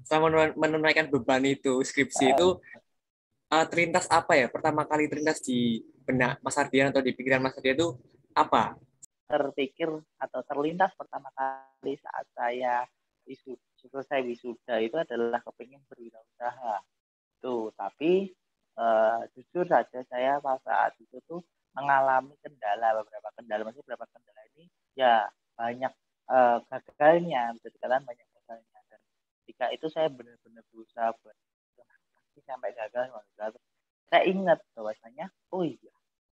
Selama menunaikan beban itu, skripsi itu terlintas apa ya? Pertama kali terlintas di benak Mas Ardian atau di pikiran Mas Ardian itu apa? Terpikir atau terlintas pertama kali saat saya selesai wisuda itu adalah kepingin berwirausaha tuh, tapi jujur saja saya pada saat itu tuh mengalami beberapa kendala, maksudnya beberapa kendala ini ya banyak gagalnya, bisa dikatakan banyak gagalnya. Dan ketika itu saya benar-benar berusaha buat sampai gagal. Saya ingat bahwasanya, oh iya,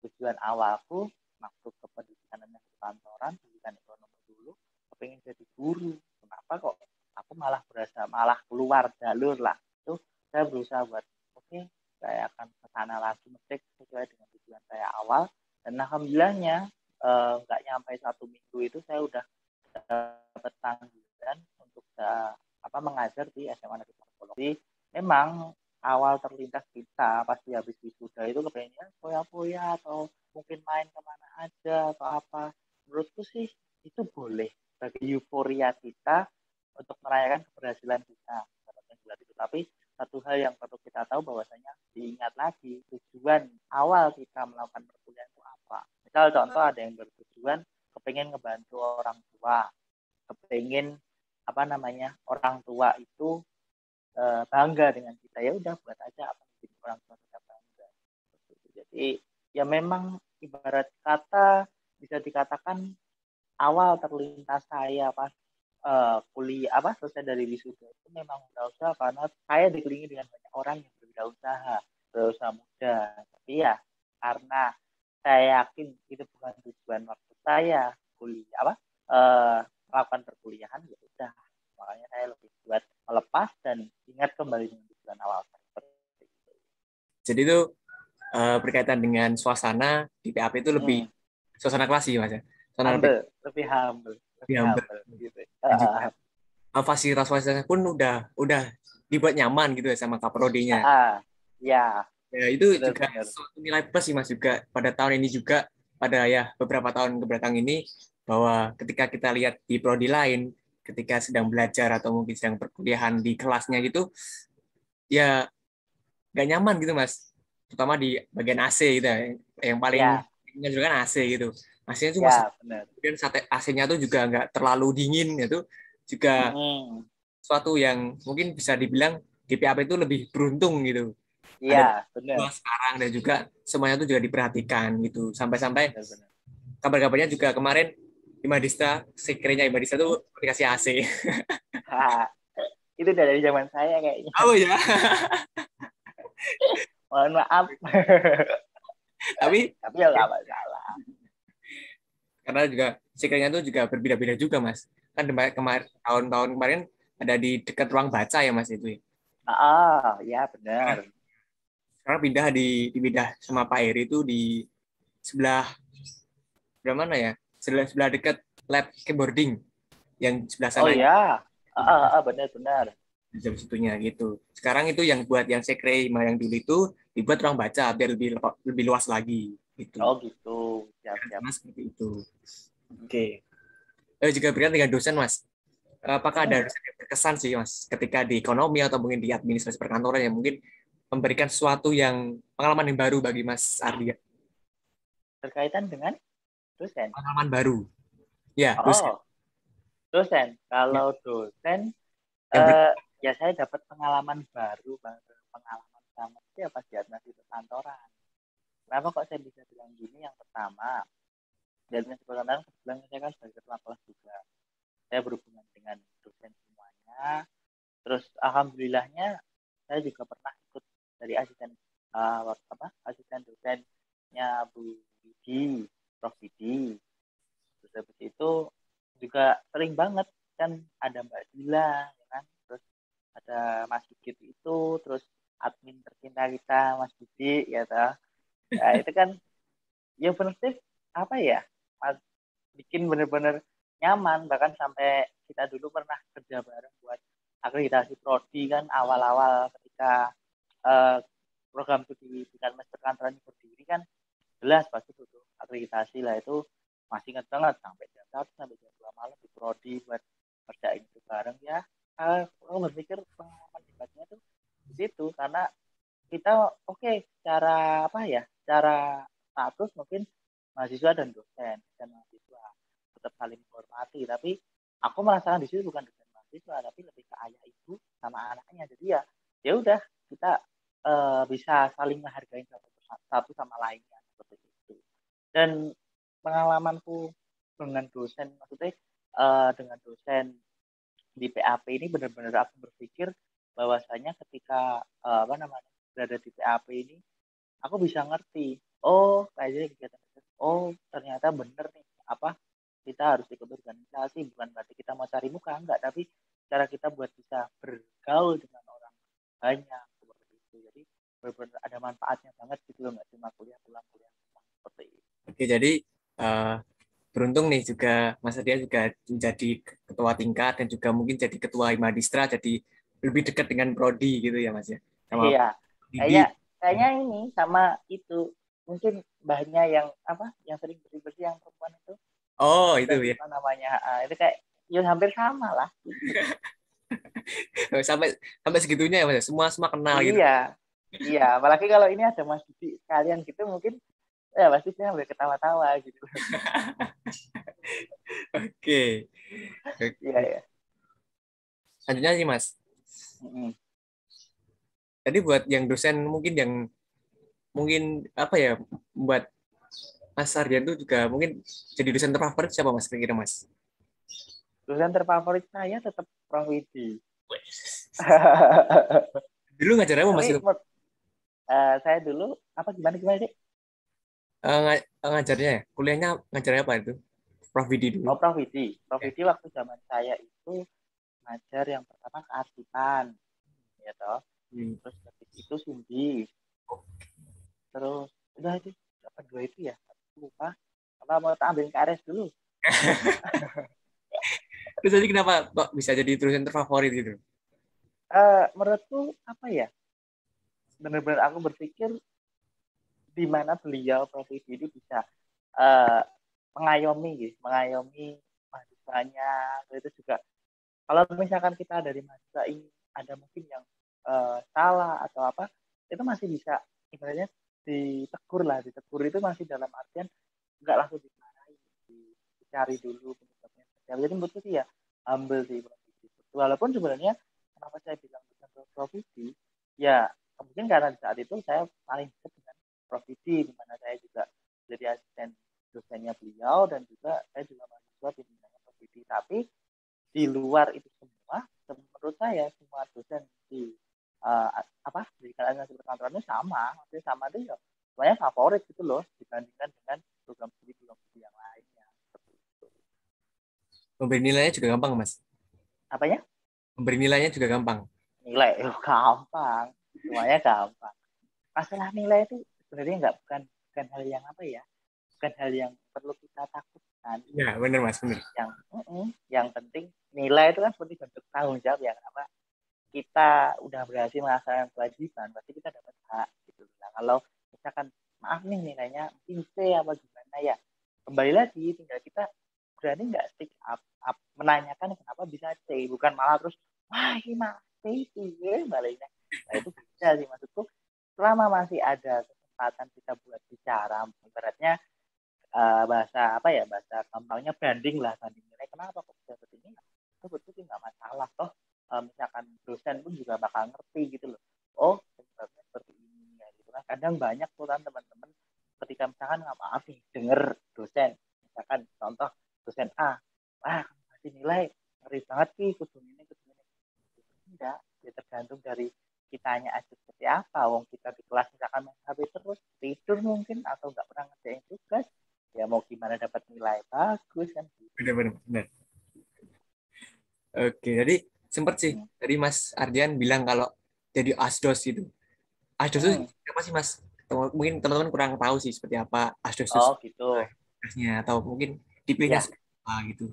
tujuan awalku masuk ke pendidikan kantoran, pendidikan ekonomi dulu, kepengen jadi guru. Kenapa kok aku malah keluar jalur lah? Itu saya berusaha buat, oke, saya akan ke sana lagi, metik sesuai dengan tujuan saya awal. Dan alhamdulillahnya nggak nyampe 1 minggu itu saya udah dapat panggilan untuk mengajar di SMA Negeri Psikologi. Memang awal terlintas kita pasti habis wisuda itu kepengennya foya-foya atau mungkin main kemana aja atau apa. Menurutku sih itu boleh bagi euforia kita untuk merayakan keberhasilan kita. Tapi satu hal yang perlu kita tahu bahwasanya diingat lagi tujuan awal kita melakukan perkuliahan itu apa. Misal contoh ada yang bertujuan kepengen ngebantu orang tua, kepengen orang tua itu bangga dengan kita, ya udah buat aja apa yang bikin orang tua kita bangga. Jadi ya memang ibarat kata bisa dikatakan awal terlintas saya pas kuliah selesai dari wisuda itu memang wirausaha, karena saya dikelilingi dengan banyak orang yang berwirausaha muda. Tapi ya karena saya yakin itu bukan tujuan waktu saya kuliah melakukan perkuliahan, ya udah makanya saya lebih buat melepas dan ingat kembali dengan tujuan awal. Jadi itu berkaitan dengan suasana di PAP itu lebih suasana kelas sih Mas ya. Lebih humble gitu. Fasilitas-fasilitasnya pun udah dibuat nyaman gitu ya sama kaprodinya. Ya. Ya itu juga suatu nilai plus sih Mas juga pada tahun ini juga, pada ya beberapa tahun kebelakang ini, bahwa ketika kita lihat di prodi lain ketika sedang belajar atau mungkin sedang perkuliahan di kelasnya gitu ya nggak nyaman gitu Mas, terutama di bagian AC gitu ya. Yang paling menunjukkan AC gitu, AC-nya cuma kemudian AC-nya tuh juga nggak terlalu dingin, itu juga suatu yang mungkin bisa dibilang di PAP itu lebih beruntung gitu. Iya, benar. Sekarang dan juga semuanya itu juga diperhatikan gitu. Sampai-sampai kabar-kabarnya juga kemarin Imadista, sekiranya Imadista tuh dikasih AC. Itu udah dari zaman saya kayaknya. Oh ya. Mohon maaf. Tapi ya nggak masalah. Karena juga sekiranya itu juga berbeda-beda juga Mas. Kan tahun-tahun kemarin ada di dekat ruang baca ya Mas itu. Ya benar. Karena dipindah sama Pak Eri itu di sebelah mana ya? Sebelah dekat lab keyboarding yang sebelah sana. Oh ya. Benar. Di jam situnya gitu. Sekarang itu yang buat yang sekre yang dulu itu dibuat ruang baca biar lebih luas lagi gitu. Oh gitu. Siap. Seperti itu. Oke. Juga berkaitan dengan dosen Mas. Apakah ada dosen yang berkesan sih Mas ketika di ekonomi atau mungkin di administrasi perkantoran yang mungkin memberikan sesuatu yang pengalaman yang baru bagi Mas Ardia? Berkaitan dengan dosen? Pengalaman baru. Ya, dosen. Dosen. Kalau dosen, ya saya dapat pengalaman baru, pengalaman sama ya pas di administrasi perkantoran. Kenapa kok saya bisa bilang gini? Yang pertama, di administrasi perkantoran kebetulan saya kan sebagai ketua kelas juga. Saya berhubungan dengan dosen semuanya. Terus alhamdulillahnya saya juga pernah ikut dari asisten dosennya Bu Didi, Prof Didi. Terus habis itu juga sering banget kan ada Mbak Dila, ya kan? Terus ada Mas Sigit itu, terus admin tercinta kita Mas Budi, ya toh. Nah, itu kan ya benar sih bikin bener-bener nyaman. Bahkan sampai kita dulu pernah kerja bareng buat akreditasi prodi kan, awal-awal ketika program itu di Dekan Perkantoran berdiri kan, jelas pasti butuh akreditasi lah. Itu masih ingat banget sampai jam 1 sampai jam 2 malam di prodi buat kerjain itu bareng ya. Aku berpikir pengalaman hebatnya tuh di situ karena kita cara apa ya, cara status mungkin mahasiswa dan dosen dan mahasiswa tetap saling menghormati, tapi aku merasakan di situ bukan dengan mahasiswa tapi lebih ke ayah ibu sama anaknya. Jadi ya udah kita bisa saling menghargai satu sama lainnya seperti itu. Dan pengalamanku dengan dosen, maksudnya dengan dosen di PAP ini benar-benar aku berpikir bahwasanya ketika berada di PAP ini aku bisa ngerti, oh kayaknya kegiatan oh ternyata bener nih apa kita harus ikut organisasi, bukan berarti kita mau cari muka enggak, tapi cara kita buat bisa bergaul dengan orang banyak seperti itu. Jadi benar-benar ada manfaatnya banget gitu loh, nggak cuma kuliah pulang seperti itu. Oke, jadi uh, beruntung nih juga Mas Arya juga menjadi ketua tingkat dan juga mungkin jadi ketua Himadistra, jadi lebih dekat dengan prodi gitu ya Mas ya, sama Iya, Bibi. kayaknya ini sama itu mungkin mbahnya yang yang sering bersih-bersih yang perempuan itu, Oh itu udah ya. lupa namanya. Itu kayak ya hampir sama lah gitu. sampai sampai segitunya ya Mas, semua semua kenal gitu. Iya, iya. Apalagi kalau ini ada Mas Didi sekalian gitu, mungkin ya pasti saya sambil ketawa-tawa gitu. Oke. Iya, Oke. ya. Selanjutnya sih Mas. Mm-mm. Tadi buat yang dosen mungkin yang mungkin apa ya, buat Mas Ardian tuh juga mungkin jadi dosen terfavorit siapa Mas kira-kira Mas? Dosen terfavorit saya tetap Prof. Widi. Dulu ngajar apa Mas Tapi itu? saya dulu gimana gimana sih? Ngajarnya ya? Kuliahnya ngajarnya apa itu? Prof. Vidi dulu. Oh, Prof. Widi. Prof. Ya. Widi waktu zaman saya itu ngajar yang pertama kearsipan, ya toh. Hmm. Terus habis itu Sumbi. Terus udah itu dapat dua itu ya. Lupa. Apa mau tak ambil KRS dulu? Terus tadi kenapa kok bisa jadi dosen terfavorit gitu? Menurutku apa ya? Benar-benar aku berpikir di mana beliau Prof. Widi ini bisa uh, mengayomi mahasiswanya. Itu juga kalau misalkan kita dari mahasiswa ini ada mungkin yang salah atau apa, itu masih bisa ibaratnya ditegur itu masih dalam artian nggak langsung dimarahi, dicari dulu penyebabnya. Jadi menurutku sih ya humble sih Prof. Walaupun sebenarnya kenapa saya bilang bukan Prof. Ya mungkin karena di saat itu saya paling dekat dengan Prof. di mana saya juga jadi asisten dosennya beliau dan juga saya juga mahasiswa bimbingannya Prof. Tapi di luar itu semua, menurut saya semua dosen di pendidikan administrasi perkantoran itu sama, maksudnya sama itu ya semuanya favorit gitu loh dibandingkan dengan program studi yang lainnya. Seperti itu. Memberi nilainya juga gampang Mas. Apanya? Memberi nilainya juga gampang. Nilai gampang, semuanya gampang. Masalah nilai itu sebenarnya bukan hal yang bukan hal yang perlu kita takutkan. Ya benar Mas, benar. Yang penting nilai itu kan seperti bentuk tanggung jawab ya, kenapa kita udah berhasil melaksanakan kewajiban, pasti kita dapat hak gitu. Nah kalau misalkan maaf nih nilainya mungkin C apa gimana ya, kembali lagi tinggal kita berani nggak stick up menanyakan kenapa bisa C, bukan malah terus wah ini mah C itu ya baliknya. Nah itu bisa sih maksudku, selama masih ada kesempatan kita buat bicara, ibaratnya bahasa gampangnya banding nilai, kenapa kok bisa seperti ini, itu betul sih nggak masalah toh. Misalkan dosen pun juga bakal ngerti gitu loh, oh sebabnya seperti ini ya gitu kan. Kadang banyak tuh kan teman-teman ketika misalkan nggak maaf nih denger dosen misalkan contoh dosen A, wah kasih nilai ngeri banget sih kudu ini enggak, ya tergantung dari kitanya aja seperti apa. Wong kita di kelas misalkan main HP terus tidur mungkin atau nggak pernah ngerjain tugas, ya mau gimana dapat nilai bagus kan gitu. Benar, benar. Oke, jadi sempat sih tadi Mas Ardian bilang kalau jadi asdos gitu. Asdos itu apa sih Mas? Mungkin teman-teman kurang tahu sih seperti apa asdos itu Oh gitu atau mungkin dipilihnya ya. apa gitu.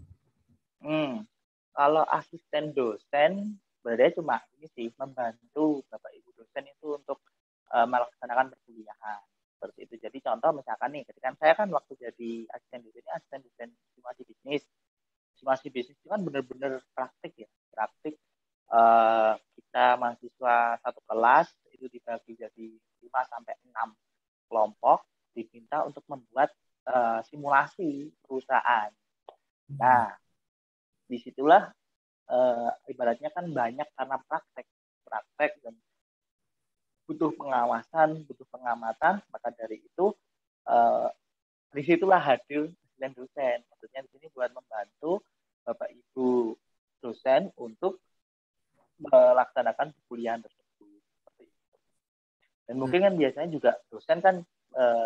Kalau asisten dosen sebenarnya cuma ini sih membantu Bapak Ibu dosen itu untuk melaksanakan perkuliahan seperti itu. Jadi contoh misalkan nih, ketika saya kan waktu jadi asisten dosen simulasi bisnis. Simulasi bisnis itu kan benar-benar praktik ya, praktik. Kita mahasiswa satu kelas itu dibagi jadi 5 sampai 6 kelompok, diminta untuk membuat simulasi perusahaan. Nah, disitulah ibaratnya kan banyak karena praktek dan butuh pengawasan, butuh pengamatan, maka dari itu disitulah hadir asisten dosen. Maksudnya di sini buat membantu Bapak Ibu dosen untuk melaksanakan perkuliahan tersebut. Seperti itu. Dan mungkin kan biasanya juga dosen kan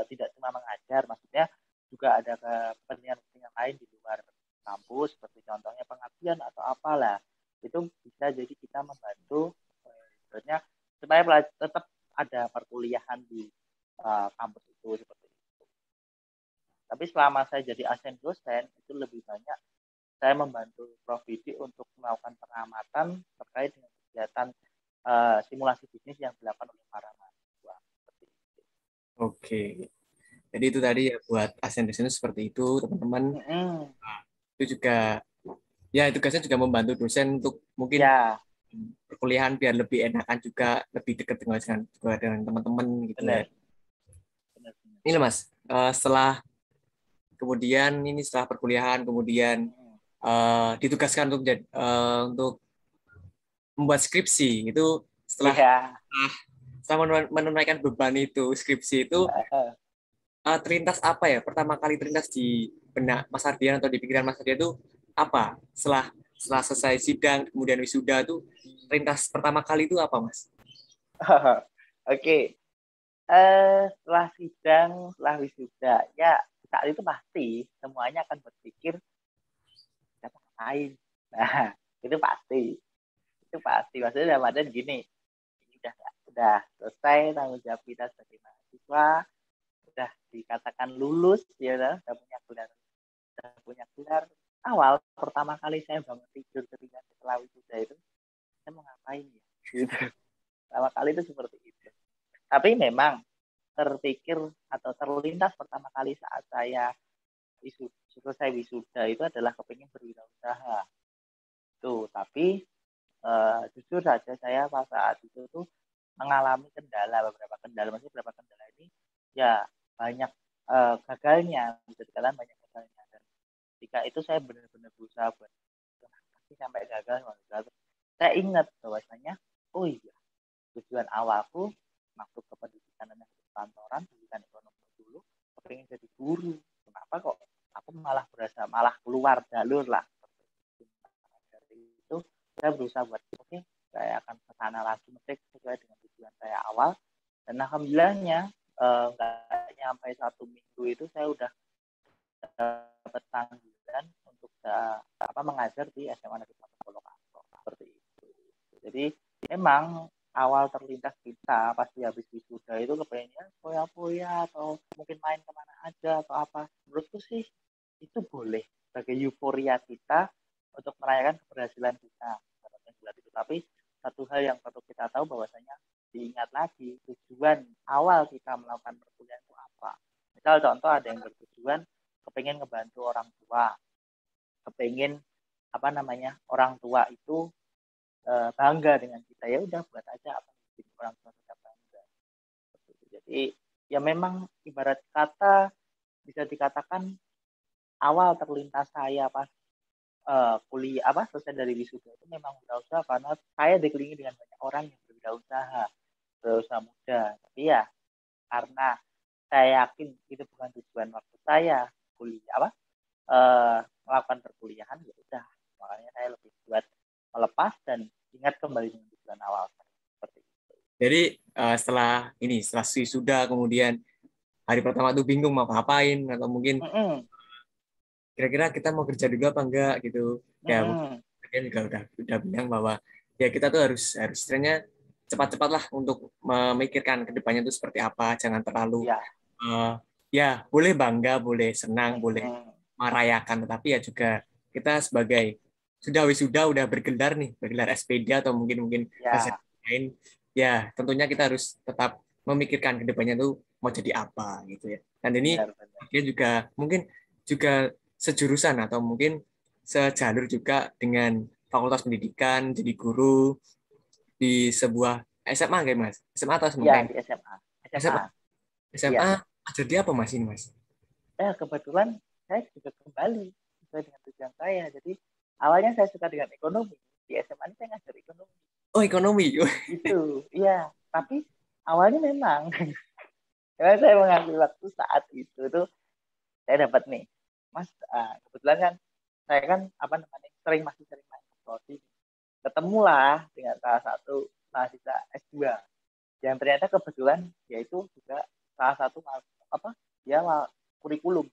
tidak cuma mengajar, maksudnya juga ada kepentingan lain di luar kampus, seperti contohnya pengabdian atau apalah. Itu bisa jadi kita membantu sebenarnya supaya tetap ada perkuliahan di kampus itu seperti itu. Tapi selama saya jadi asisten dosen itu lebih banyak saya membantu Prof. Didi untuk melakukan pengamatan terkait dengan kegiatan simulasi bisnis yang dilakukan oleh para mahasiswa. Oke, jadi itu tadi ya buat asisten dosen seperti itu teman-teman. Itu juga ya tugasnya juga membantu dosen untuk mungkin perkuliahan biar lebih enakan juga, lebih dekat dengan teman-teman gitu ya. Benar. Ini loh Mas, setelah perkuliahan kemudian ditugaskan untuk membuat skripsi itu setelah menunaikan beban itu skripsi itu terlintas apa ya pertama kali terlintas di benak Mas Ardian atau di pikiran Mas Ardian itu apa setelah selesai sidang kemudian wisuda itu terlintas pertama kali itu apa Mas? Oke. Setelah sidang, setelah wisuda, ya saat itu pasti semuanya akan berpikir siapa ngapain. Nah, itu pasti. Maksudnya dalam artian gini, ini udah selesai tanggung jawab kita sebagai mahasiswa, udah dikatakan lulus, ya udah punya gelar. Awal pertama kali saya bangun tidur ketika setelah wisuda itu, saya mau ngapain ya? Gitu. Pertama kali itu seperti itu. Tapi memang terpikir atau terlintas pertama kali saat saya selesai wisuda itu adalah kepingin berwirausaha. Tuh, tapi jujur saja saya pada saat itu tuh mengalami beberapa kendala ini ya banyak gagalnya, bisa dikatakan banyak gagalnya. Dan ketika itu saya benar-benar berusaha buat sampai gagal. Saya ingat bahwasanya, oh iya, tujuan awalku masuk ke pendidikan dan kantoran, pendidikan ekonomi dulu, pengen jadi guru. Kenapa kok aku malah keluar jalur lah. Dari itu saya berusaha buat saya akan ke sana lagi sesuai dengan tujuan saya awal. Dan alhamdulillahnya nggak nyampe 1 minggu itu saya udah dapat panggilan untuk mengajar di SMA Negeri 1 Purwokerto. Seperti itu. Jadi memang awal terlintas kita pasti habis wisuda itu kepengennya foya-foya atau mungkin main kemana aja atau apa. Menurutku sih itu boleh sebagai euforia kita untuk merayakan keberhasilan kita. Tapi satu hal yang perlu kita tahu bahwasanya diingat lagi tujuan awal kita melakukan perkuliahan itu apa. Misal contoh ada yang bertujuan kepengen ngebantu orang tua, kepengen orang tua itu bangga dengan kita, ya udah buat aja apa yang bikin orang tua kita bangga. Jadi ya memang ibarat kata bisa dikatakan awal terlintas saya pas kuliah selesai dari wisuda itu memang wirausaha karena saya dikelilingi dengan banyak orang yang berwirausaha muda. Tapi ya karena saya yakin itu bukan tujuan waktu saya kuliah melakukan perkuliahan, ya udah makanya saya lebih buat melepas dan ingat kembali dengan tujuan awal seperti itu. Jadi setelah wisuda kemudian hari pertama tuh bingung mau ngapain atau mungkin kira-kira kita mau kerja juga apa enggak gitu. Ya mungkin juga udah bilang bahwa ya kita tuh harus istilahnya cepat-cepat lah untuk memikirkan kedepannya itu seperti apa, jangan terlalu ya boleh bangga, boleh senang, boleh merayakan, tetapi ya juga kita sebagai sudah wisuda, udah bergelar SPD atau mungkin lain, ya tentunya kita harus tetap memikirkan kedepannya itu mau jadi apa gitu ya. Dan ini benar. dia juga mungkin juga sejurusan atau mungkin sejalur juga dengan Fakultas Pendidikan jadi guru di sebuah SMA kayak Mas. SMA atau Ya, SMK? di SMA. SMA. SMA. Iya. SMA jadi apa Mas ini Mas? Kebetulan saya juga kembali sesuai dengan tujuan saya. Jadi awalnya saya suka dengan ekonomi. Di SMA ini saya ngajar ekonomi. Oh, ekonomi. Itu, iya. Tapi awalnya memang karena saya mengambil waktu saat itu tuh saya dapat nih, Mas. Kebetulan kan saya kan apa namanya masih sering main ke prodi. Ketemulah dengan salah satu mahasiswa S2 yang ternyata kebetulan yaitu juga salah satu apa dia kurikulum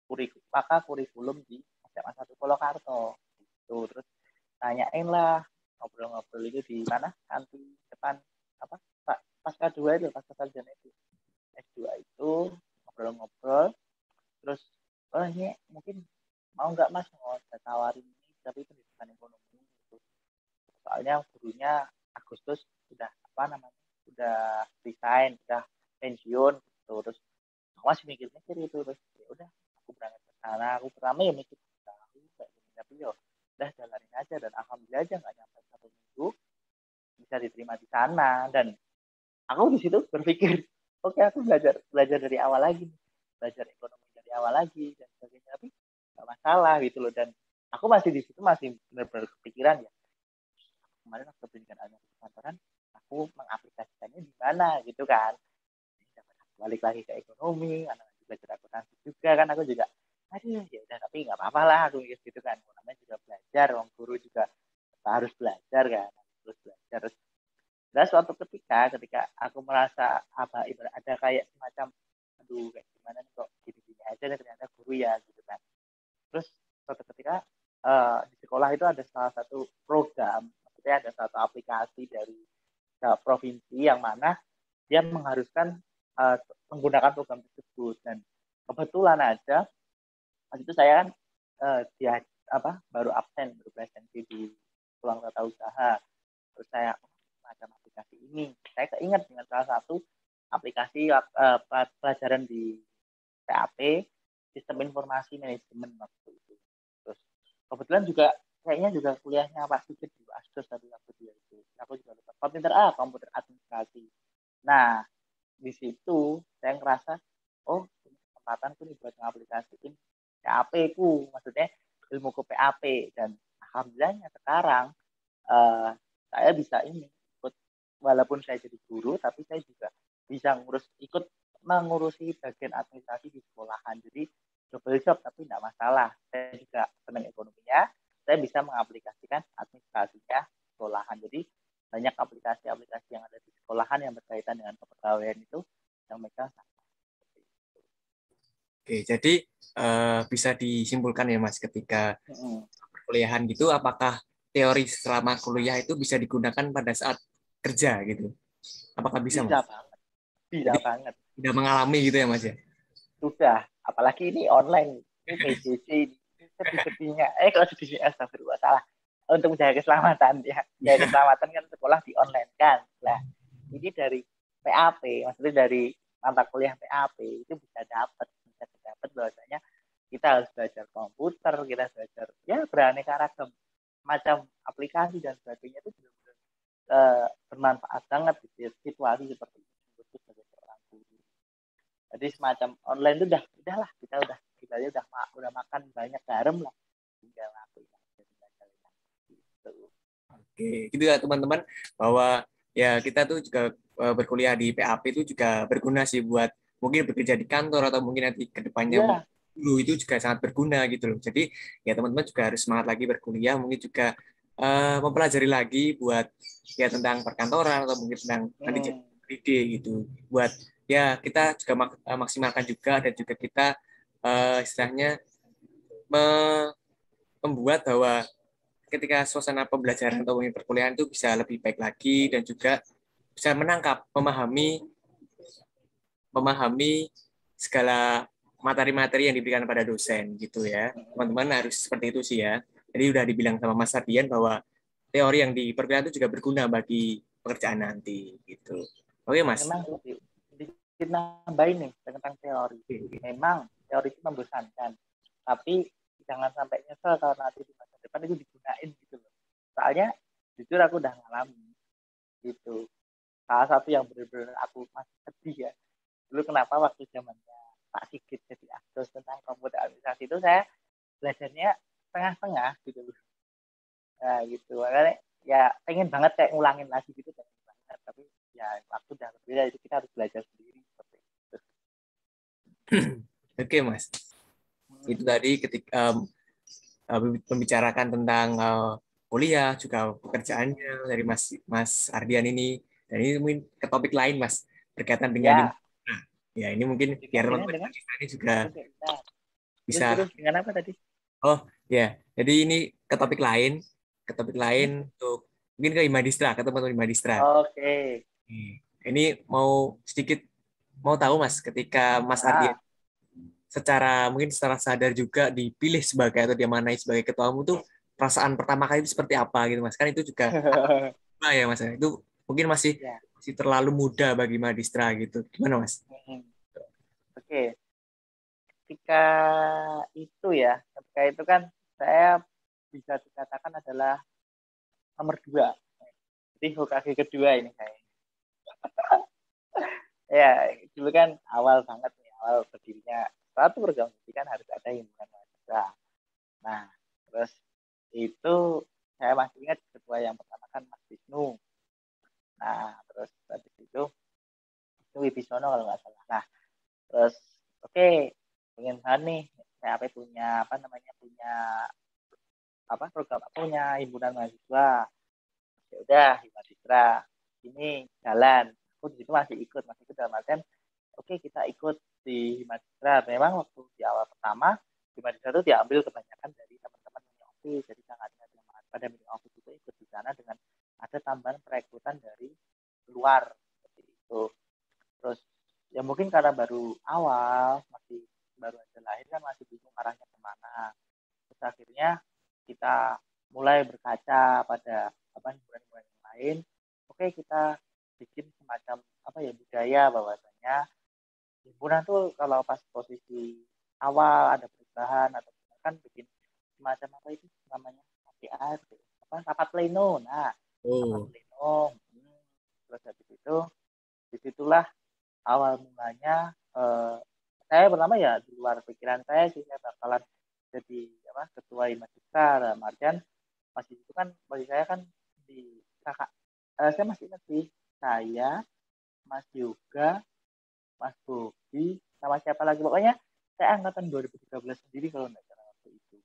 kurikulum di SMA 1 Polokarto gitu. Terus tanyain lah, ngobrol-ngobrol itu di mana kantin depan apa pasca 2 itu pasca sarjana itu S2 itu ngobrol-ngobrol. Terus ini mungkin mau nggak Mas mau saya tawarin ini tapi pendidikan ekonomi gitu. Soalnya gurunya Agustus udah apa namanya udah resign, udah pensiun gitu. Terus aku masih mikir-mikir itu. Terus ya udah aku berangkat ke sana. Aku pertama ya mikir tahu kayak gini, tapi yo udah jalanin aja. Dan alhamdulillah aja nggak nyampe 1 minggu bisa diterima di sana. Dan aku di situ berpikir oke, aku belajar dari awal lagi, belajar ekonomi dari awal lagi dan sebagainya. Tapi nggak masalah gitu loh. Dan aku masih di situ masih benar-benar kepikiran ya, kemarin aku pendidikan administrasi kantoran, aku mengaplikasikannya di mana gitu kan. Balik lagi ke ekonomi, karena belajar akuntansi juga kan, aku juga aduh ya udah, tapi nggak apa-apa lah aku mikir gitu kan, namanya juga belajar, orang guru juga harus belajar kan, terus belajar. Terus dan suatu ketika aku merasa apa ibarat ada kayak semacam aduh kayak gimana nih kok gini-gini aja nih ternyata guru ya gitu kan. Terus suatu ketika di sekolah itu ada salah satu program, maksudnya ada satu aplikasi dari provinsi yang mana dia mengharuskan menggunakan program tersebut. Dan kebetulan aja waktu itu saya kan dia baru absen, baru presensi di Pulang Tata Usaha. Terus saya macam aplikasi ini, saya keinget dengan salah satu aplikasi pelajaran di PAP, Sistem Informasi Manajemen waktu itu. Terus kebetulan juga kayaknya juga kuliahnya Pak Sigit di Asdos tadi waktu dia itu. Aku juga lupa. Komputer administrasi. Nah, di situ saya ngerasa, oh ini kesempatan tuh nih buat ngaplikasiin PAP ku, maksudnya ilmu ke PAP. Dan alhamdulillahnya sekarang saya bisa ini ikut, walaupun saya jadi guru tapi saya juga bisa ikut mengurusi bagian administrasi di sekolahan. Jadi double job tapi tidak masalah. Saya juga senang ekonominya, saya bisa mengaplikasikan administrasinya sekolahan. Jadi banyak aplikasi-aplikasi yang ada di sekolahan yang berkaitan dengan kepegawaian itu yang mereka. Oke, jadi bisa disimpulkan ya Mas, ketika perkuliahan gitu, apakah teori selama kuliah itu bisa digunakan pada saat kerja gitu? Apakah bisa Bisa Mas? banget, bisa Jadi banget. tidak mengalami gitu ya Mas ya? Sudah, apalagi ini online, ini PJJ, sedih-sedihnya. Kalau sedihnya astagfirullah salah. Untuk menjaga keselamatan ya, menjaga keselamatan kan sekolah di online kan. Nah, ini dari PAP, maksudnya dari mata kuliah PAP itu bisa dapat bahwasanya kita harus belajar komputer, kita belajar ya beraneka ragam macam aplikasi dan sebagainya, itu benar-benar bermanfaat banget di situasi seperti ini untuk sebagai seorang guru. Jadi semacam online itu udahlah kita udah makan banyak garam lah, tinggal ngapain gitu. Oke, gitu ya teman-teman, bahwa ya kita tuh juga berkuliah di PAP itu juga berguna sih buat mungkin bekerja di kantor atau mungkin nanti ke depannya Iya. dulu itu juga sangat berguna gitu loh. Jadi ya teman-teman juga harus semangat lagi berkuliah, mungkin juga mempelajari lagi buat ya tentang perkantoran atau mungkin tentang nanti jadi ide gitu. Buat ya kita juga maksimalkan juga, dan juga kita istilahnya membuat bahwa ketika suasana pembelajaran atau perkuliahan itu bisa lebih baik lagi, dan juga bisa menangkap, memahami segala materi-materi yang diberikan pada dosen gitu ya. Teman-teman harus seperti itu sih ya. Jadi udah dibilang sama Mas Ardian bahwa teori yang di perkuliahan itu juga berguna bagi pekerjaan nanti gitu. Oke Mas. Memang nambahin nih tentang teori. Memang teori itu membosankan, tapi jangan sampai nyesel kalau nanti di masa depan itu digunain gitu loh. Soalnya jujur aku udah ngalamin gitu. Salah satu yang benar-benar aku masih sedih ya. Dulu kenapa waktu zamannya Pak Sigit jadi akdos tentang komputerisasi itu saya belajarnya setengah-setengah gitu loh. Nah gitu. Makanya ya pengen banget kayak ngulangin lagi gitu, pengen banget. Tapi ya waktu udah berbeda, itu kita harus belajar sendiri seperti itu. Oke, Mas. Itu tadi ketika membicarakan tentang kuliah juga pekerjaannya dari Mas Ardian ini, dan ini mungkin ke topik lain, Mas, berkaitan dengan Ya, nah, ya ini mungkin biar dikasihnya teman-teman dengan ini juga oke, nah, bisa terus dengan apa tadi? oh ya jadi ini ke topik Hmm? lain untuk mungkin ke Imadistra, ke teman-teman Imadistra. Oke. Ini mau sedikit mau tahu, Mas, ketika Mas Ardian Ah. mungkin secara sadar juga dipilih sebagai atau diamanai sebagai ketua umum tuh perasaan pertama kali itu seperti apa gitu, Mas, kan itu juga apa ya, Mas, itu mungkin masih Ya. masih terlalu muda bagi Madistra gitu, gimana, Mas? Oke. Ketika itu ya, ketika itu kan saya bisa dikatakan adalah nomor 2. Jadi Hokage kedua ini saya. Ya, dulu kan awal banget nih, awal berdirinya suatu program kan harus ada himpunan mahasiswa. Nah, terus itu saya masih ingat ketua yang pertama kan Mas Wisnu. Nah, terus habis itu Wisnu Wibisono kalau nggak salah. Nah, terus oke, pengen banget nih saya punya program punya himpunan mahasiswa. Ya udah mahasiswa ini jalan. Aku di situ masih ikut dalam artian oke, kita ikut di Himadistra. Memang waktu di awal pertama Himadistra itu diambil kebanyakan dari teman-teman mini office, jadi sangat pada mini office itu ikut di sana dengan ada tambahan perekrutan dari luar seperti itu. Terus ya mungkin karena baru awal, masih baru aja lahir kan, masih bingung arahnya kemana. Terus akhirnya kita mulai berkaca pada himpunan-himpunan yang lain. Oke, kita bikin semacam budaya bahwasanya himpunan tuh kalau pas posisi awal ada perubahan atau kan bikin semacam namanya APA, rapat pleno. Nah, rapat Oh, pleno. Terus habis itu disitulah awal mulanya saya pertama ya di luar pikiran saya sih saya bakalan jadi ketua Himadistra. Dalam artian masih itu kan bagi saya kan di kakak saya masih ingat sih, saya, Mas Yoga, Mas Bobi, sama siapa lagi pokoknya saya angkatan 2013 sendiri kalau nggak salah waktu itu.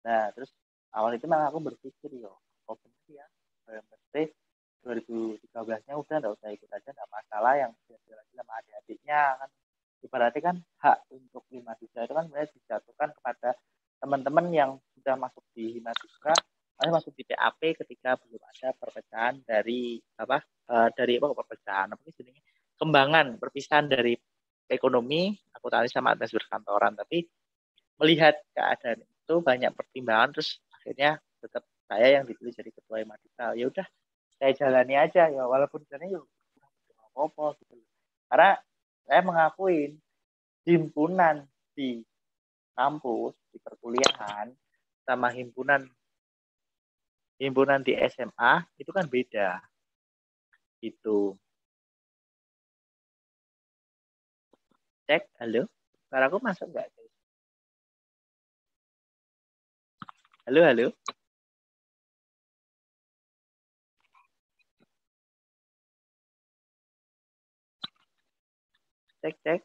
Nah terus awal itu memang aku berpikir kok bener ya berarti 2013-nya udah nggak usah ikut aja, nggak masalah, yang lagi sama adik-adiknya kan ibaratnya kan hak untuk Himadistra itu kan sebenarnya dijatuhkan kepada teman-teman yang sudah masuk di Himadistra, masuk di PAP ketika belum ada perpecahan dari perpecahan apa sih kembangan perpisahan dari ekonomi akuntansi sama administrasi perkantoran. Tapi melihat keadaan itu banyak pertimbangan, terus akhirnya tetap saya yang dipilih jadi ketua Himadistra. Ya udah saya jalani aja ya, walaupun sebenarnya apa gitu. Karena saya mengakuin himpunan di kampus di perkuliahan sama himpunan di SMA itu kan beda gitu. Cek, halo, suaraku masuk nggak? Halo, halo, cek, cek.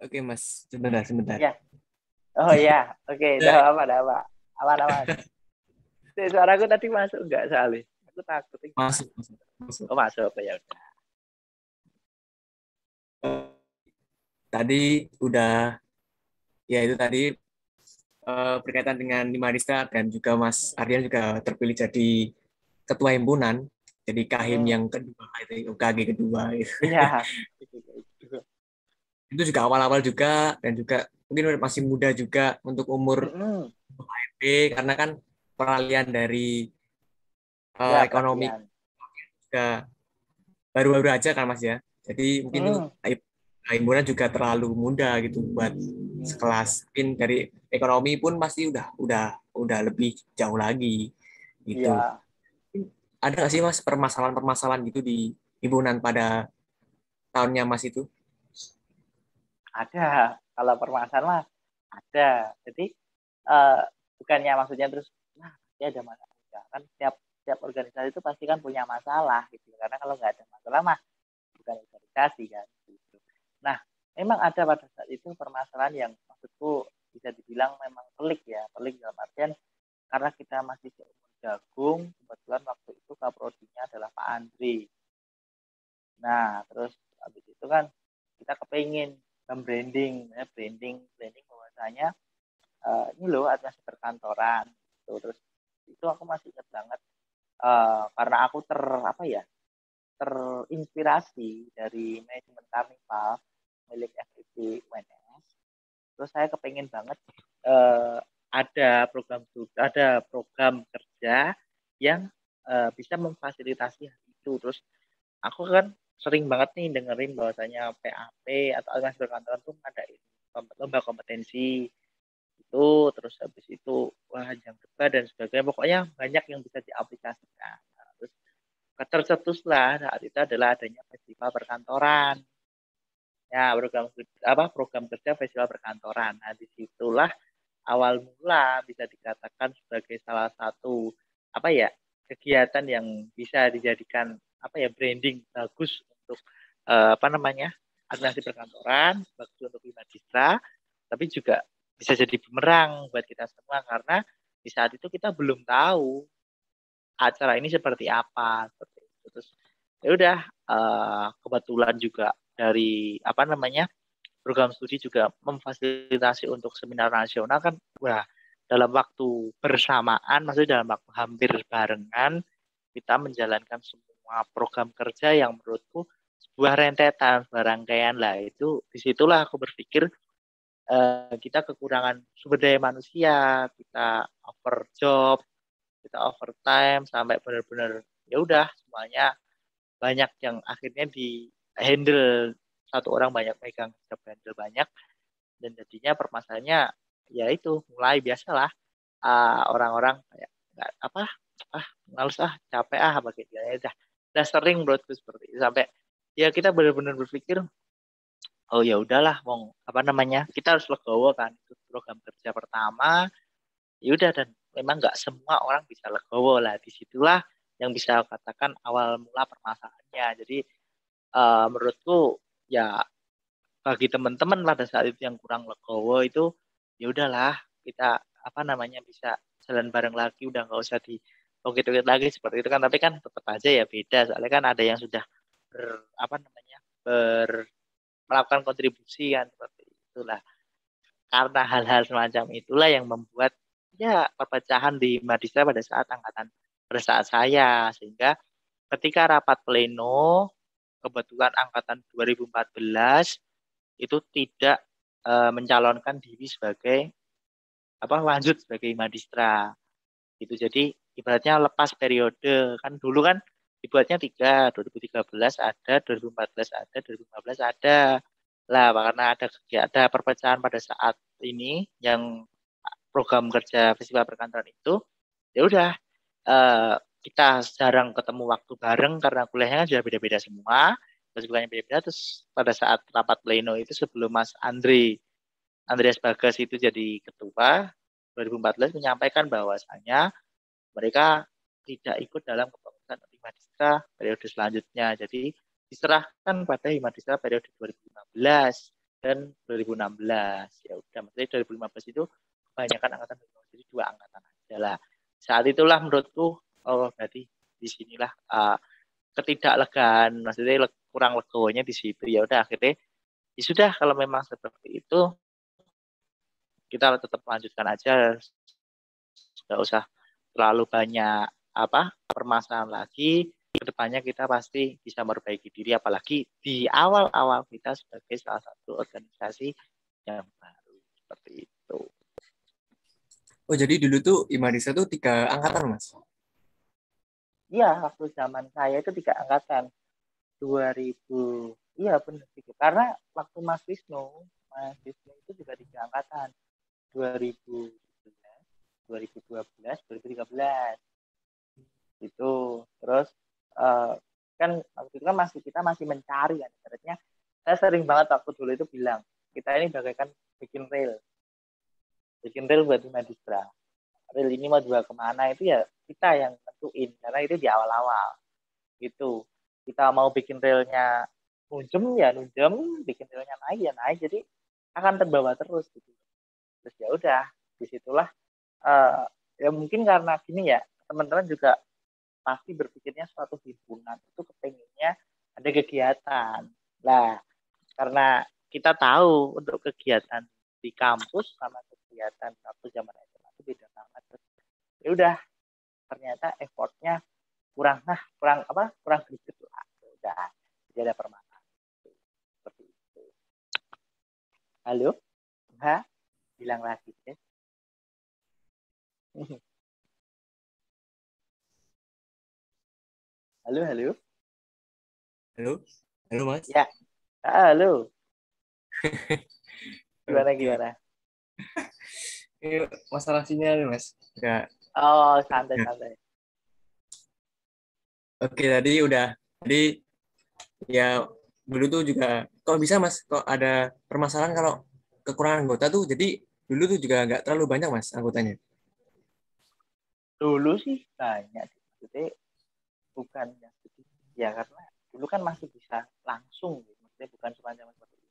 oke, Mas, sebentar. Ya, oh ya, oke, Ya, udah apa, aman. Suaraku tadi masuk nggak soalnya? Aku takut. masuk. Oh masuk, ya udah. Tadi udah ya itu tadi berkaitan dengan Imadistra dan juga Mas Ardian juga terpilih jadi ketua himpunan, jadi Kahim yang kedua itu UKG kedua gitu. Iya, itu. Itu juga awal-awal juga dan juga mungkin masih muda juga untuk umur HMP karena kan peralihan dari Ya ekonomi peralihan. juga baru-baru aja kan Mas ya. Jadi mungkin itu Hmm, himpunan juga terlalu muda gitu buat sekelas. Mungkin dari ekonomi pun pasti udah lebih jauh lagi gitu. iya, Ada nggak sih Mas permasalahan-permasalahan gitu di himpunan pada tahunnya Mas itu? ada. Kalau permasalahan mah ada. Jadi eh, bukannya maksudnya terus, nah, pasti ada masalah. Enggak. Kan setiap organisasi itu pasti kan punya masalah gitu. Karena kalau nggak ada masalah mah bukan organisasi kan. Gitu. Nah, memang ada pada saat itu permasalahan yang maksudku bisa dibilang memang pelik ya. Pelik dalam artian karena kita masih seumur jagung, kebetulan waktu itu kaprodinya adalah Pak Andri. Nah, terus habis itu kan kita kepingin branding, ya, branding bahwasanya ini loh administrasi perkantoran. Tuh, terus itu aku masih ingat banget karena aku apa ya terinspirasi dari manajemen karnival milik FIB UNS. Terus saya kepengen banget ada program kerja yang bisa memfasilitasi hal itu. Terus aku kan sering banget nih dengerin bahwasanya PAP atau organisasi perkantoran tuh ada lomba kompetensi itu, terus habis itu wah yang debat dan sebagainya, pokoknya banyak yang bisa diaplikasikan. Nah, terus tercetuslah saat itu adalah adanya festival perkantoran, ya program kerja festival perkantoran. Nah disitulah awal mula bisa dikatakan sebagai salah satu apa ya kegiatan yang bisa dijadikan apa ya branding bagus untuk apa namanya administrasi perkantoran, bagus untuk Bimadistra, tapi juga bisa jadi bumerang buat kita semua karena di saat itu kita belum tahu acara ini seperti apa seperti itu. Terus ya udah kebetulan juga dari apa namanya program studi juga memfasilitasi untuk seminar nasional kan, wah dalam waktu bersamaan, maksudnya dalam waktu hampir barengan kita menjalankan semua program kerja yang menurutku sebuah rentetan, sebuah rangkaian lah. Itu disitulah aku berpikir kita kekurangan sumber daya manusia, kita over job, kita overtime sampai benar-benar ya udah semuanya banyak yang akhirnya di handle satu orang banyak megang job handle banyak, dan jadinya permasalahannya ya itu mulai biasalah orang-orang kayak nggak apa males capek begitu ya udah sering menurutku seperti itu sampai ya kita benar-benar berpikir oh ya udahlah mau apa namanya kita harus legowo kan, itu program kerja pertama ya udah, dan memang nggak semua orang bisa legowo lah, disitulah yang bisa katakan awal mula permasalahannya. Jadi menurutku ya bagi teman-teman pada saat itu yang kurang legowo itu ya udahlah kita apa namanya bisa jalan bareng lagi, udah nggak usah di tokit-tokit lagi seperti itu kan, tapi kan tetap aja ya beda soalnya kan ada yang sudah apa namanya melakukan kontribusi kan seperti itulah. Karena hal-hal semacam itulah yang membuat ya perpecahan di Madista pada saat saya, sehingga ketika rapat pleno kebetulan angkatan 2014 itu tidak mencalonkan diri sebagai apa lanjut sebagai Madistra gitu. Jadi ibaratnya lepas periode, kan dulu kan dibuatnya 2013 ada, 2014 ada, 2015 ada lah, karena ada perpecahan pada saat ini yang program kerja festival perkantoran itu ya udah eh, kita jarang ketemu waktu bareng karena kuliahnya kan sudah beda-beda semua, kesibukannya beda-beda. Terus pada saat rapat pleno itu sebelum Mas Andreas Bagas itu jadi ketua 2014 menyampaikan bahwasanya mereka tidak ikut dalam kepengurusan Himadistra periode selanjutnya. Jadi diserahkan pada Himadistra periode 2015 dan 2016. Ya udah, maksudnya 2015 itu kebanyakan angkatan 2015, jadi dua angkatan aja lah. Saat itulah menurutku, oh berarti di sinilah ketidaklegaan, maksudnya kurang legowonya di situ. Ya udah akhirnya ya sudah kalau memang seperti itu kita tetap lanjutkan aja, nggak usah terlalu banyak apa permasalahan lagi. Kedepannya kita pasti bisa memperbaiki diri, apalagi di awal-awal kita sebagai salah satu organisasi yang baru seperti itu. Oh jadi dulu tuh Imadisa tuh 3 angkatan Mas. Iya, waktu zaman saya itu 3 angkatan. 2000. Iya benar gitu. Karena waktu Mas Wisnu itu juga 3 angkatan. 2011, 2012, 2013 itu. Terus eh, kan waktu itu kan kita masih mencari kan. Sebenarnya saya sering banget waktu dulu itu bilang kita ini bagaikan bikin reel buat Madistra. Reel ini mau dibawa kemana itu ya kita yang tentuin karena itu di awal-awal gitu. Kita mau bikin reelnya nunjem, bikin reelnya naik ya naik, jadi akan terbawa terus gitu. Terus ya udah, disitulah uh, ya mungkin karena gini ya, teman-teman juga pasti berpikirnya suatu himpunan itu kepengennya ada kegiatan. Nah, karena kita tahu untuk kegiatan di kampus sama kegiatan waktu zaman SMA itu beda banget. Ya udah, ternyata effortnya kurang greget lah. Ya udah, jadi ada permasalahan seperti itu. Halo, bilang lagi deh. Halo, halo. Halo, halo Mas. Ya, halo. Gimana Oke. gimana? Ini masalah sinyal Mas. Enggak. Oh, santai-santai. Oke, tadi ya dulu tuh juga kok bisa Mas, kok ada permasalahan kalau kekurangan anggota tuh, jadi dulu tuh juga nggak terlalu banyak Mas anggotanya. Dulu sih banyak, maksudnya bukan yang sedikit ya, karena dulu kan masih bisa langsung gitu. Maksudnya bukan cuma zaman seperti ini.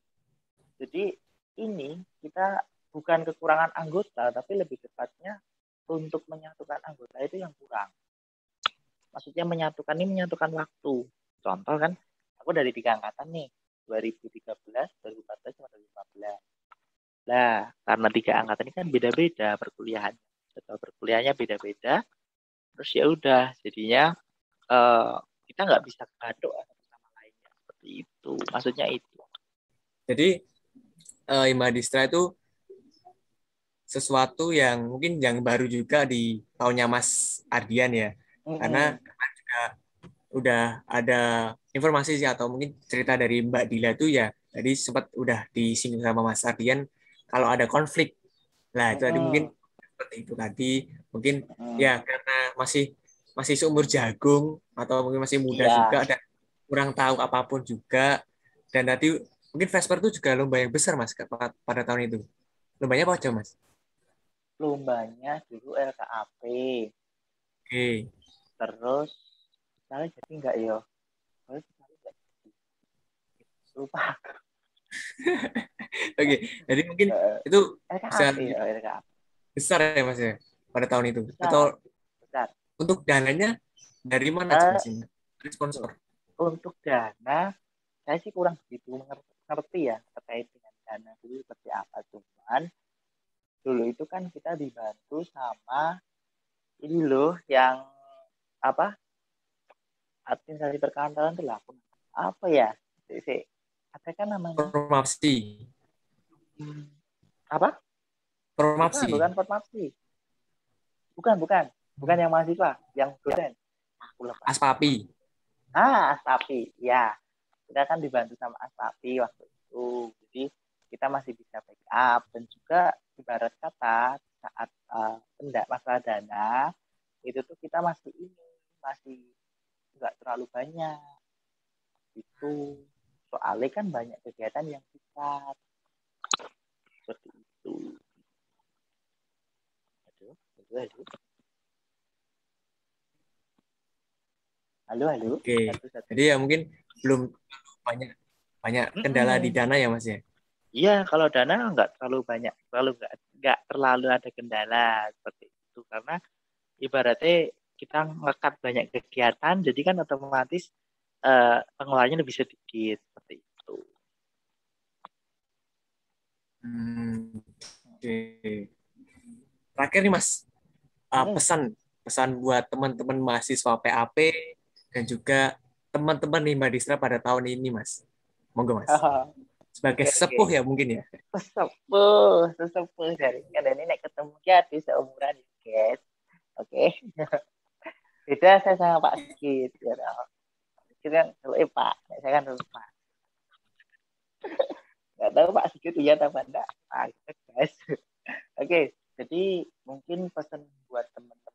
Jadi ini kita bukan kekurangan anggota, tapi lebih tepatnya untuk menyatukan anggota itu yang kurang. Maksudnya menyatukan waktu. Contoh kan, aku dari 3 angkatan nih, 2013, 2014, sama 2015. Nah, karena 3 angkatan ini kan beda-beda perkuliahan. Atau perkuliahannya beda-beda, terus ya udah, jadinya eh, kita nggak bisa kado satu sama lainnya. Seperti itu. Maksudnya itu. Jadi Imadistra itu sesuatu yang mungkin yang baru juga di tahunnya Mas Ardian ya. Karena Mm-mm. udah ada informasi sih atau mungkin cerita dari Mbak Dila tuh ya. Tadi sempat udah disinggung sama Mas Ardian kalau ada konflik. Nah, itu tadi mungkin Mm-mm. seperti itu tadi. Mungkin Mm-mm. ya karena masih masih seumur jagung atau mungkin masih muda Iya, juga dan kurang tahu apapun juga. Dan tadi mungkin Vesper itu juga lomba yang besar Mas pada tahun itu. Lombanya apa aja Mas? lombanya dulu LKAP. Oke. Terus, saya jadi nggak ya? Terus, lupa. Oke. Jadi mungkin Eh, itu bisa LKAP ya, LKAP. besar ya Mas ya pada tahun itu. Atau Besar, besar. untuk dananya dari mana tuh Eh, Mas ini? Dari sponsor. untuk dana, saya sih kurang begitu ngerti ya terkait dengan dana dulu seperti apa. Cuman dulu itu kan kita dibantu sama ini loh yang apa, administrasi perkantoran itu lah. Apa ya? Apa kan namanya? Formasi. Hmm, apa? Bukan, Formasi. bukan formasi. Bukan. Bukan yang mahasiswa, yang dosen. Aku lupa. Aspapi. Astapi. Ya. Kita kan dibantu sama Astapi waktu itu. Jadi kita masih bisa backup dan juga ibarat kata saat masalah dana itu tuh kita masih nggak terlalu banyak itu, soalnya kan banyak kegiatan yang kita seperti itu. Aduh. Halo, Oke. satu. Jadi ya mungkin belum banyak banyak kendala di Mm-mm. dana ya Mas ya. Iya, kalau dana nggak terlalu banyak, nggak terlalu ada kendala seperti itu, karena ibaratnya kita ngekat banyak kegiatan, jadi kan otomatis pengeluarannya lebih sedikit seperti itu. Oke. Terakhir nih Mas, Hmm. pesan pesan buat teman-teman mahasiswa PAP dan juga teman-teman di Madistra pada tahun ini Mas. Monggo Mas. Sebagai Oke. sesepuh ya mungkin ya. Sesepuh dari kan ini nek ketemu ya di seumuran ya, guys. Oke. Beda saya sama Pak Sigit. Ya, Pak Sigit kan Pak, saya kan Pak. Nggak tahu Pak Sigit lihat apa enggak. Nah, gitu, guys. Oke, jadi mungkin pesan buat teman-teman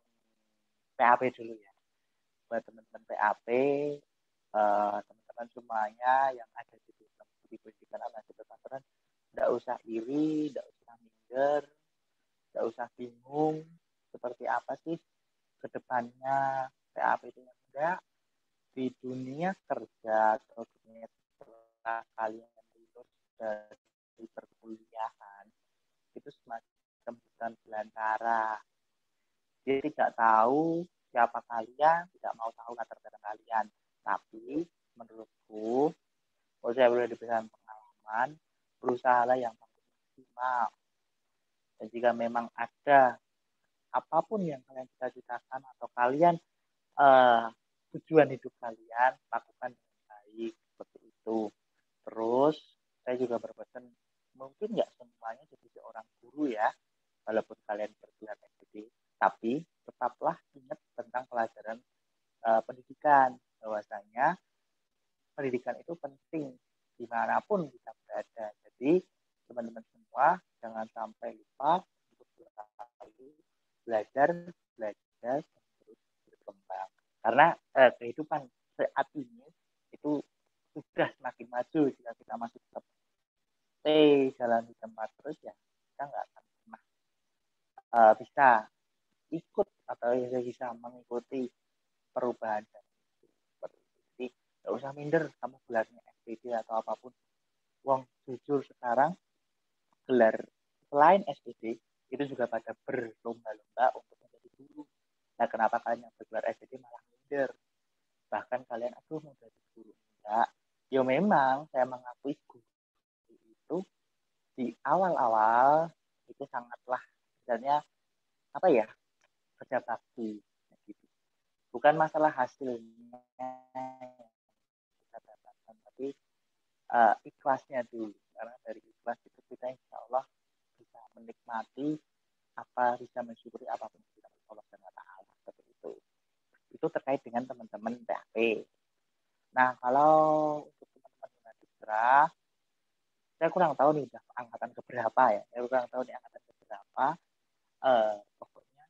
PAP dulu ya. Buat teman-teman PAP, teman-teman semuanya yang ada di pendidikan anak kedokteran, nggak usah iri, nggak usah minder, nggak usah bingung seperti apa sih ke depannya PAP itu yang enggak di dunia kerja atau dunia setelah kalian lulus dari perkuliahan itu semacam bukan belantara. Dia tidak tahu siapa kalian, tidak mau tahu latar belakang kalian. Tapi menurutku, kalau saya boleh diberikan pengalaman, berusahalah yang maksimal. Dan jika memang ada apapun yang kalian cita-citakan atau kalian tujuan hidup kalian, lakukan dengan baik seperti itu. Terus saya juga berpesan, mungkin nggak semuanya jadi seorang guru ya, walaupun kalian bergelar SD, tapi tetaplah ingat tentang pelajaran pendidikan, bahwasanya pendidikan itu penting dimanapun kita berada. Jadi teman-teman semua jangan sampai lupa untuk selalu belajar, belajar terus berkembang. Karena kehidupan saat ini itu sudah semakin maju jika kita masih tetap stay jalan di tempat terus ya kita nggak akan pernah bisa ikut atau bisa mengikuti perubahan seperti itu. Jadi nggak usah minder kamu gelarnya SPD atau apapun. Wong jujur sekarang gelar selain SPD itu juga pada berlomba-lomba untuk menjadi guru. Nah kenapa kalian yang bergelar SPD malah minder? Bahkan kalian aduh mau jadi guru enggak? Ya memang saya mengakui guru itu di awal-awal itu sangatlah misalnya apa ya kerja bakti gitu. Bukan masalah hasilnya kita dapatkan, tapi ikhlasnya dulu. Karena dari ikhlas itu kita insya Allah bisa menikmati apa, bisa mensyukuri apapun yang kita Allah Taala seperti itu. Itu terkait dengan teman-teman PAP. Nah, kalau untuk teman-teman Tunadikra, saya kurang tahu nih udah angkatan keberapa ya. Saya kurang tahu nih angkatan keberapa. Pokoknya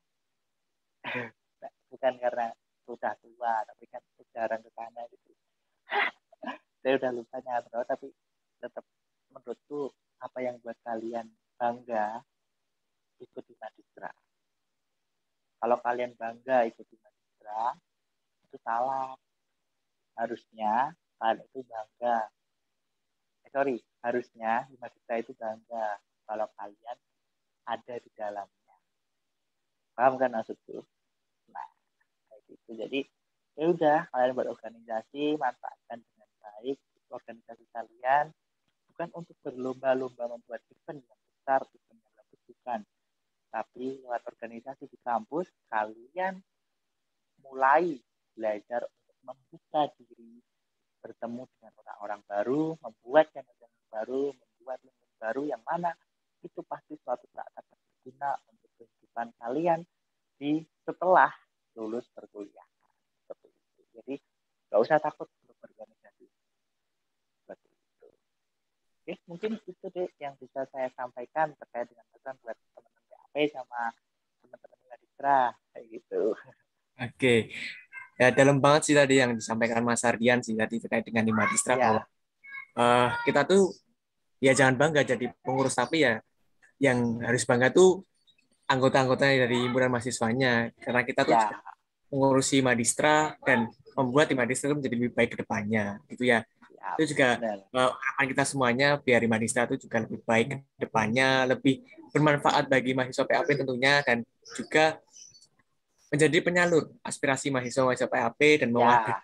bukan karena sudah tua, tapi kan jarang ke sana gitu. Saya udah lupa nyata, tapi tetap menurutku apa yang buat kalian bangga ikut di Madistra. Kalau kalian bangga ikut di Madistra, itu salah. Harusnya kalian itu bangga. Harusnya di Madistra itu bangga kalau kalian ada di dalamnya. Paham kan maksudku? Nah, kayak gitu. Jadi ya udah kalian berorganisasi, manfaatkan dengan baik organisasi kalian, bukan untuk berlomba-lomba membuat event yang besar, event yang bagus, bukan. Tapi lewat organisasi di kampus, kalian mulai belajar untuk membuka diri, bertemu dengan orang-orang baru, membuat channel-channel baru, membuat link baru yang mana itu pasti suatu saat akan berguna untuk kehidupan kalian di setelah lulus perkuliahan. Seperti itu. Jadi nggak usah takut untuk berorganisasi. Seperti itu. Oke, mungkin itu deh yang bisa saya sampaikan terkait dengan pesan buat teman-teman PAP sama teman-teman Madistra kayak gitu. Oke, ya dalam banget sih tadi yang disampaikan Mas Ardian sih tadi terkait dengan di Madistra bahwa Ya, kita tuh ya jangan bangga jadi pengurus, tapi ya yang harus bangga tuh anggota-anggota dari himpunan mahasiswanya, karena kita tuh juga ya, mengurusi Madistra dan membuat di Madistra itu menjadi lebih baik ke depannya gitu ya. ya, Itu juga benar. harapan kita semuanya biar di Madistra itu juga lebih baik ke depannya, lebih bermanfaat bagi mahasiswa PAP tentunya, dan juga menjadi penyalur aspirasi mahasiswa-mahasiswa PAP dan mewadahi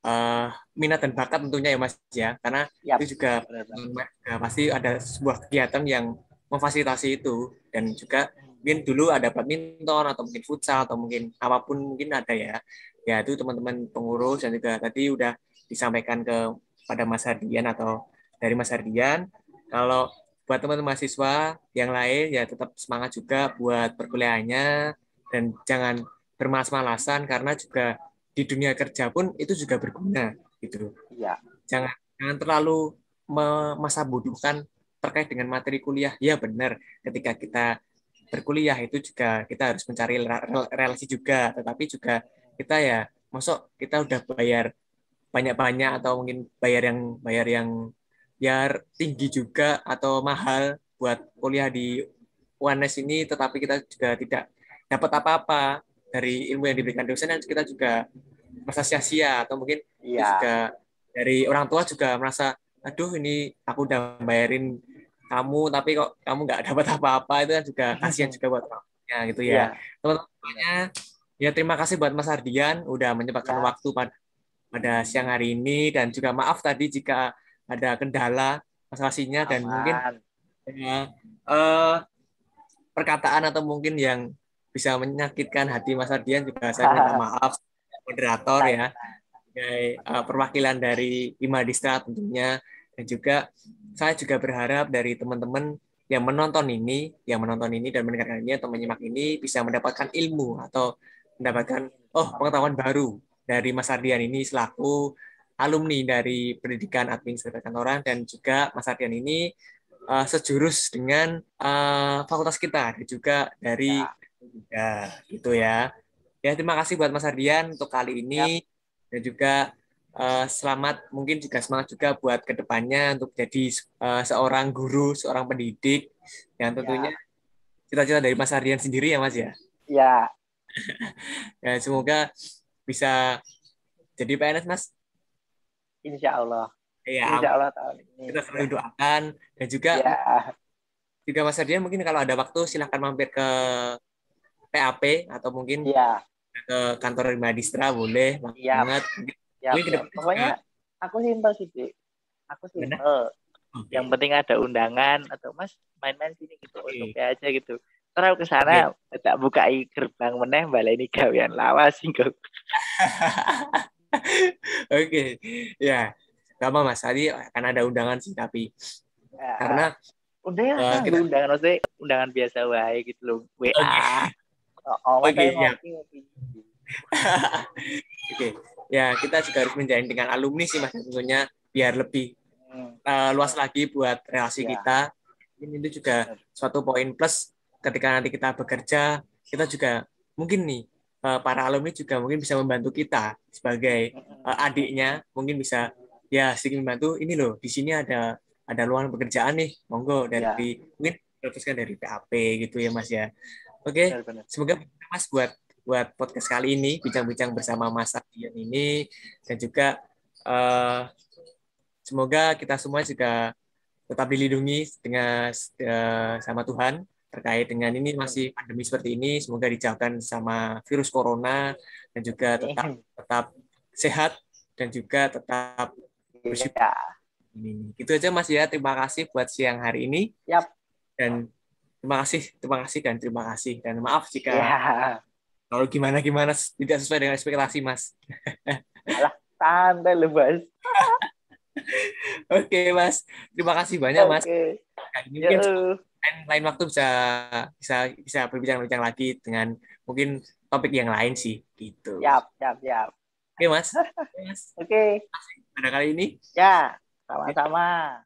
Ya, minat dan bakat tentunya ya Mas ya, karena ya, itu juga benar banget. pasti ada sebuah kegiatan yang memfasilitasi itu, dan juga mungkin dulu ada badminton atau mungkin futsal atau mungkin apapun mungkin ada ya, ya itu teman-teman pengurus dan juga tadi udah disampaikan pada Mas Hardian atau dari Mas Hardian. Kalau buat teman-teman mahasiswa yang lain ya tetap semangat juga buat perkuliahannya, dan jangan bermalas-malasan, karena juga di dunia kerja pun itu juga berguna gitu. Iya. Jangan terlalu masa bodohkan terkait dengan materi kuliah. Ya benar, ketika kita berkuliah itu juga kita harus mencari relasi juga, tetapi juga kita ya, masuk kita udah bayar banyak-banyak atau mungkin bayar yang biar tinggi juga atau mahal buat kuliah di UNS ini, tetapi kita juga tidak dapat apa-apa dari ilmu yang diberikan dosen, dan kita juga merasa sia-sia, atau mungkin itu Iya. juga dari orang tua juga merasa, aduh ini aku udah bayarin kamu tapi kok kamu nggak dapat apa-apa, itu kan juga kasihan juga buat orang tuanya gitu ya. Iya. Teman-temannya, ya terima kasih buat Mas Ardian udah menyempatkan Ya. waktu pada siang hari ini, dan juga maaf tadi jika ada kendala masalah sinyal, dan mungkin Aman. ya, perkataan atau mungkin yang bisa menyakitkan hati Mas Ardian juga saya minta maaf, moderator ya, sebagai perwakilan dari Imadistra tentunya. Dan juga saya juga berharap dari teman-teman yang menonton ini dan mendengarkan ini atau menyimak ini bisa mendapatkan ilmu atau mendapatkan pengetahuan baru dari Mas Ardian ini selaku alumni dari Pendidikan Administrasi Kantoran, dan juga Mas Ardian ini sejurus dengan fakultas kita, dan juga dari Ya. gitu ya. Ya, terima kasih buat Mas Ardian untuk kali Ya. ini, dan juga selamat, mungkin juga semangat juga buat kedepannya untuk jadi seorang guru, seorang pendidik, yang tentunya Ya. cita-cita dari Mas Ardian sendiri ya Mas ya. Ya. Ya, semoga bisa jadi PNS Mas. Insya Allah. Ya, Insya Allah tahun ini. kita selalu doakan, dan juga Ya. Mas Ardian mungkin kalau ada waktu silahkan mampir ke PAP atau mungkin Ya. ke kantor Madistra, boleh Siap. banget. Siap. Mungkin ke Siap. depan juga Pokoknya aku simpel sih, Dik. Aku benar. simpel. Oke. Yang penting ada undangan atau Mas main-main sini gitu, Oke. oke aja gitu. Terus ke sana tak bukai gerbang meneh baleni gawean lawas sih kok. Oke, ya, gak apa Mas. Tadi akan ada undangan sih, tapi karena Undangan kita, undangan maksudnya undangan biasa wae gitu loh. oke, WA. Oh, Mas oke, saya ya, ngopi. oke, ya kita juga harus menjalin dengan alumni sih Mas, tentunya biar lebih Hmm. luas lagi buat relasi Ya, kita. Ini juga benar. suatu poin plus ketika nanti kita bekerja, kita juga mungkin nih para alumni juga mungkin bisa membantu kita sebagai adiknya, mungkin bisa ya sedikit membantu, ini loh di sini ada lowongan pekerjaan nih, monggo Ya, dari mungkin teruskan dari PAP gitu ya Mas ya. Oke, benar-benar. semoga Mas buat buat podcast kali ini bincang-bincang bersama Mas Ardian ini, dan juga eh, semoga kita semua juga tetap dilindungi dengan sama Tuhan terkait dengan ini masih pandemi seperti ini. Semoga dijauhkan sama virus corona, dan juga tetap Amin. tetap sehat, dan juga tetap bersyukur. Ya, Itu aja Mas ya. Terima kasih buat siang hari ini, yap. dan terima kasih, dan maaf jika Ya. kalau gimana tidak sesuai dengan ekspektasi Mas. Alah, santai lu, Bos. Oke Mas, terima kasih banyak Mas. Oke. Ini mungkin Yuk. lain waktu bisa bisa bisa berbincang-bincang lagi dengan mungkin topik yang lain sih gitu. Siap, siap, siap. Oke Mas. Oke, Mas. Oke. Pada kali ini. Ya, sama-sama.